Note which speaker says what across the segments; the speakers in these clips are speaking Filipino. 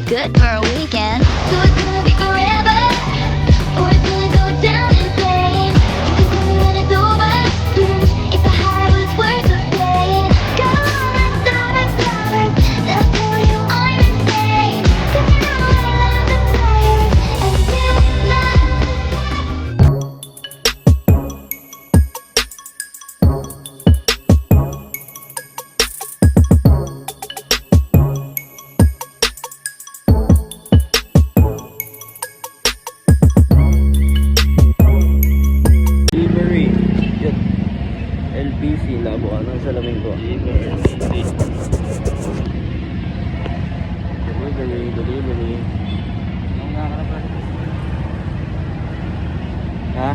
Speaker 1: good for a weekend. So it's gonna be forever, or it's gonna go down in flames. You can tell me when it's over, if the high was worth the pain. Go on and start a flowers, they'll tell you I'm insane. 'Cause you know I love the fire, and you love.
Speaker 2: Delivery. Yun. LBC, Labuan ng salamin ko. Delivery. Ha?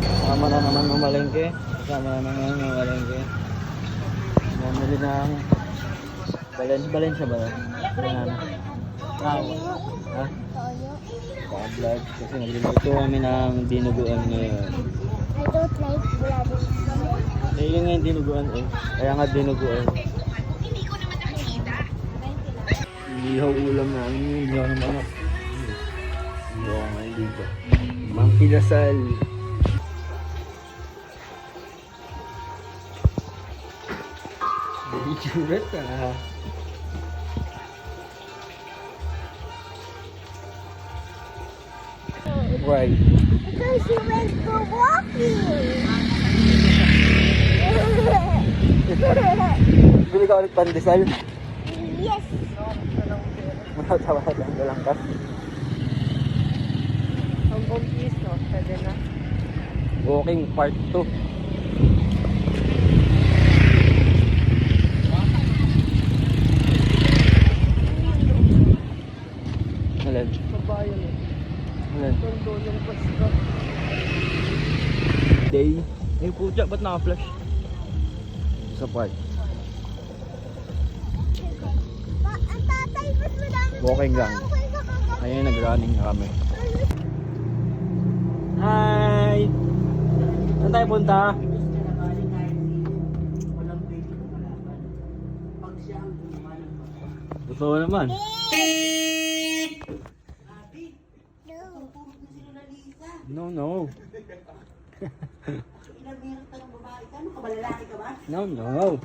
Speaker 2: Kasama na naman mamalengke. Bumili ng Valencia ba? Banana. Ha? Vlog. Kasi nagluluto kami ng dinuguan ngayon.
Speaker 3: I don't like blood.
Speaker 2: Eh, yun nga yung dinuguan eh. Kaya nga dinuguan. Ihaw ulam namin yun. Ihaw ng manok. Ihaw nga dito. Monkey dasal. Itsura ka. Why?
Speaker 3: Because she went for walking.
Speaker 2: Bili ka ulit pandesal?
Speaker 3: Yes.
Speaker 2: Matawa lang dalang kas.
Speaker 4: Hanggang piso, pwede na.
Speaker 2: Walking part 2. Alin?
Speaker 4: Kabayan eh.
Speaker 2: Alin?
Speaker 4: Tondo ng Pasko.
Speaker 2: Day. Eh, putya, ba't naka-flash? Sa park.
Speaker 3: Ang tatay, mas madami.
Speaker 2: Walking lang. Ayun, nag-running na kami. Hi! Saan tayo punta? Totoo naman. No, no. No, no.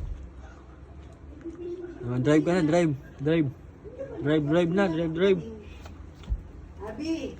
Speaker 2: Drive ka na, drive. Drive na, drive.
Speaker 4: Abi!